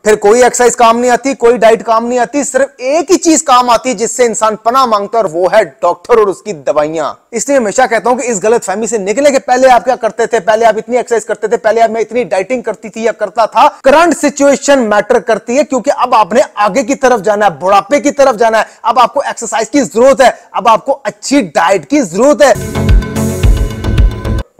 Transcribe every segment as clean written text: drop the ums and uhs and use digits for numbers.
फिर कोई एक्सरसाइज काम नहीं आती, कोई डाइट काम नहीं आती, सिर्फ एक ही चीज काम आती है जिससे इंसान पनाह मांगता है और वो है डॉक्टर और उसकी दवाइयां। इसलिए हमेशा कहता हूं कि इस गलत फहमी से निकले कि पहले आप क्या करते थे, पहले आप इतनी एक्सरसाइज करते थे, पहले आप मैं इतनी डाइटिंग करती थी या करता था। करंट सिचुएशन मैटर करती है, क्योंकि अब आपने आगे की तरफ जाना है, बुढ़ापे की तरफ जाना है। अब आपको एक्सरसाइज की जरूरत है, अब आपको अच्छी डाइट की जरूरत है।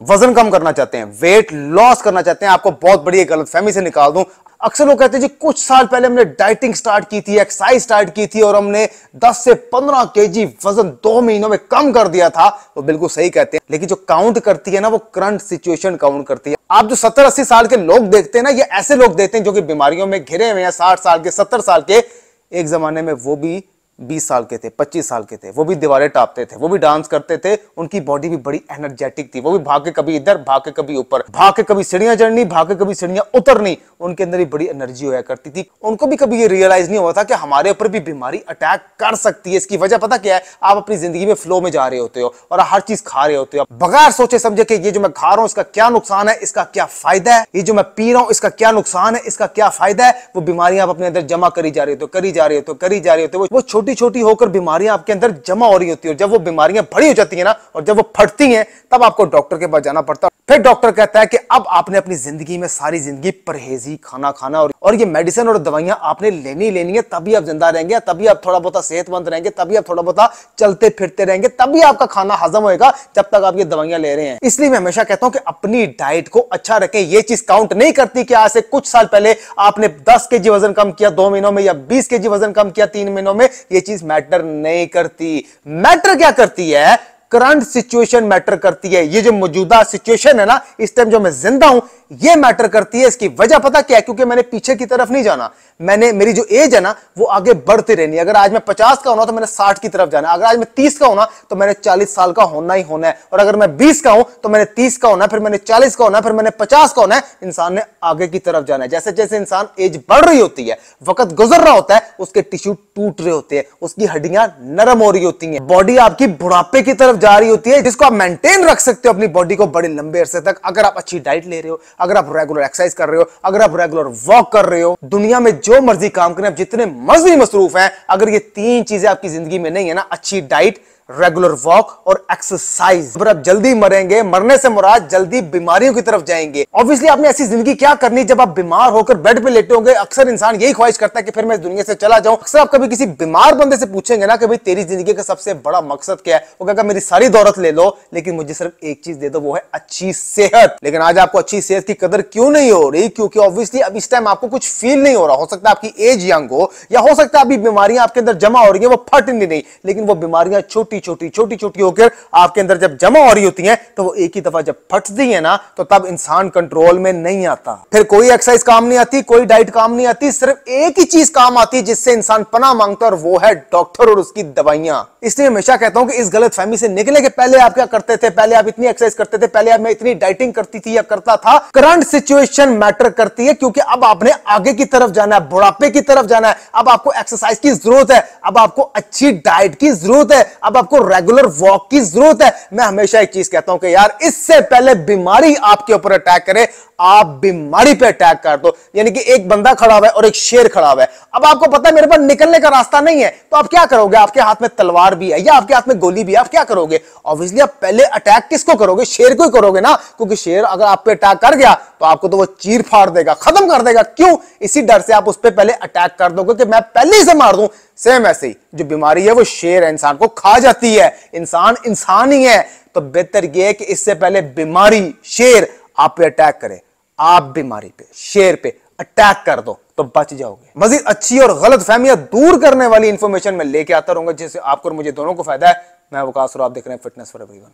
वजन कम करना चाहते हैं, वेट लॉस करना चाहते हैं, आपको बहुत बड़ी गलतफहमी से निकाल दूं। अक्सर लोग कहते हैं जी कुछ साल पहले हमने डाइटिंग स्टार्ट की थी, एक्सरसाइज स्टार्ट की थी और हमने 10 से 15 केजी वजन 2 महीनों में कम कर दिया था। वो बिल्कुल सही कहते हैं, लेकिन जो काउंट करती है ना, वो करंट सिचुएशन काउंट करती है। आप जो 70-80 साल के लोग देखते हैं ना, ये ऐसे लोग देखते हैं जो कि बीमारियों में घिरे हुए हैं, 60 साल के, 70 साल के। एक जमाने में वो भी 20 साल के थे, 25 साल के थे, वो भी दीवारें टापते थे, वो भी डांस करते थे, उनकी बॉडी भी बड़ी एनर्जेटिक थी, वो भी भाग के कभी इधर, भाग के कभी ऊपर, भाग के कभी सीढ़ियां चढ़नी, भाग के कभी सीढ़ियां उतरनी। उनके अंदर भी बड़ी एनर्जी होया करती थी। उनको भी कभी ये रियलाइज नहीं हुआ था कि हमारे ऊपर भी बीमारी अटैक कर सकती है। इसकी वजह पता क्या है? आप अपनी जिंदगी में फ्लो में जा रहे होते हो और हर चीज खा रहे होते हो बगैर सोचे समझे कि ये जो मैं खा रहा हूं इसका क्या नुकसान है, इसका क्या फायदा है, ये जो मैं पी रहा हूं इसका क्या नुकसान है, इसका क्या फायदा है। वो बीमारियां आप अपने अंदर जमा करी जा रहे हो, करी जा रहे हो, करी जा रहे हो। वो छोटी छोटी होकर बीमारियां आपके अंदर जमा हो रही होती है, और जब वो बीमारियां बड़ी हो जाती है ना, और जब वो फटती हैं, तब आपको डॉक्टर के पास जाना पड़ता है। फिर डॉक्टर कहता है कि अब आपने अपनी जिंदगी में सारी जिंदगी परहेजी खाना खाना और ये मेडिसिन और दवाइयां आपने लेनी है, तभी आप जिंदा रहेंगे, तभी आप थोड़ा बहुत सेहतमंद रहेंगे, तभी आप थोड़ा बहुत चलते फिरते रहेंगे, तभी आपका खाना हजम होएगा, जब तक आप ये दवाइयां ले रहे हैं। इसलिए मैं हमेशा कहता हूं कि अपनी डाइट को अच्छा रखें। ये चीज काउंट नहीं करती कि आज से कुछ साल पहले आपने 10 केजी वजन कम किया 2 महीनों में, या 20 केजी वजन कम किया 3 महीनों में। ये चीज मैटर नहीं करती। मैटर क्या करती है? करंट सिचुएशन मैटर करती है। ये जो मौजूदा सिचुएशन है ना, इस टाइम जो मैं जिंदा हूं, ये मैटर करती है। इसकी वजह पता क्या है? क्योंकि मैंने पीछे की तरफ नहीं जाना, मेरी जो एज है ना वो आगे बढ़ती रहनी है। अगर आज मैं 50 का होना तो मैंने 60 की तरफ जाना है। अगर आज मैं 30 का होना तो मैंने 40 साल का होना ही होना है। और अगर मैं 20 का हूं तो मैंने 30 का होना है, फिर मैंने 40 का होना है, फिर मैंने 50 का होना है। इंसान ने आगे की तरफ जाना है। जैसे जैसे इंसान एज बढ़ रही होती है, वक्त गुजर रहा होता है, उसके टिश्यू टूट रहे होते हैं, उसकी हड्डियां नरम हो रही होती हैं, बॉडी आपकी बुढ़ापे की तरफ जा रही होती है, जिसको आप मेंटेन रख सकते हो अपनी बॉडी को बड़े लंबे अरसे तक। अगर आप अच्छी डाइट ले रहे हो, अगर आप रेगुलर एक्सरसाइज कर रहे हो, अगर आप रेगुलर वॉक कर रहे हो, दुनिया में जो मर्जी काम करें, आप जितने मर्जी मसरूफ हैं, अगर ये 3 चीजें आपकी जिंदगी में नहीं है ना, अच्छी डाइट, रेगुलर वॉक और एक्सरसाइज, पर आप जल्दी मरेंगे। मरने से मुराद जल्दी बीमारियों की तरफ जाएंगे। ऑब्वियसली आपने ऐसी जिंदगी क्या करनी जब आप बीमार होकर बेड पे लेटे होंगे। अक्सर इंसान यही ख्वाहिश करता है कि फिर मैं इस दुनिया से चला जाऊं। अक्सर आप कभी किसी बीमार बंदे से पूछेंगे ना कि भाई तेरी जिंदगी का सबसे बड़ा मकसद क्या है, वो कहेगा मेरी सारी दौलत ले लो, लेकिन मुझे सिर्फ एक चीज दे दो, वो है अच्छी सेहत। लेकिन आज आपको अच्छी सेहत की कदर क्यों नहीं हो रही? क्योंकि ऑब्वियसली अब इस टाइम आपको कुछ फील नहीं हो रहा। हो सकता है आपकी एज यंग हो, या हो सकता है अभी बीमारियां आपके अंदर जमा हो रही है, वो फट नहीं, लेकिन वो बीमारियां छोटी छोटी होकर आपके अंदर जब जमा हो रही होती हैं, तो वो एक ही दफा जब फटती है ना, तो तब इंसान कंट्रोल में नहीं आता। फिर कोई एक्सरसाइज काम नहीं आती, कोई डाइट काम नहीं आती, सिर्फ एक ही चीज काम आती है जिससे इंसान पनाह मांगता है, और वो है डॉक्टर और उसकी दवाइयां। इसलिए हमेशा कहता हूं कि इस गलत फहमी से निकले कि पहले आप क्या करते थे, पहले आप इतनी एक्सरसाइज करते थे, पहले आप मैं इतनी डाइटिंग करती थी या करता था। करंट सिचुएशन मैटर करती है, क्योंकि अब आपने आगे की तरफ जाना है, बुढ़ापे की तरफ जाना है। अब आपको एक्सरसाइज की जरूरत है, अब आपको अच्छी डाइट की जरूरत है, अब आपको रेगुलर वॉक की जरूरत है। मैं हमेशा एक चीज कहता हूं कि यार इससे पहले बीमारी आपके ऊपर अटैक करे, आप बीमारी पे अटैक कर दो। यानी कि एक बंदा खड़ा हुआ है और एक शेर खड़ा हुआ है। अब आपको पता है मेरे पास निकलने का रास्ता नहीं है, तो आप क्या करोगे? आपके हाथ में तलवार भी है या आपके हाथ में गोली भी है, आप क्या करोगे? ऑब्वियसली आप पहले अटैक किसको करोगे? शेर को ही करोगे ना, क्योंकि शेर अगर आप पे अटैक कर गया तो आपको तो वो चीर फाड़ देगा, खत्म कर देगा। क्यों? इसी डर से आप उस पर पहले अटैक कर दोगे कि मैं पहले ही से मार दूं। सेम ऐसे ही जो बीमारी है वो शेर है, इंसान को खा जाती है। इंसान ही है, तो बेहतर यह है कि इससे पहले बीमारी शेर आप पे अटैक करे, आप बीमारी पे शेर पे अटैक कर दो तो बच जाओगे। मजीद अच्छी और गलत फहमियां दूर करने वाली इंफॉर्मेशन मैं लेके आता रहूंगा, जिससे आपको और मुझे दोनों को फायदा है। मैं वकास और आप देख रहे हैं फिटनेस फॉर एवरीवन।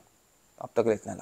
अब तक इतना।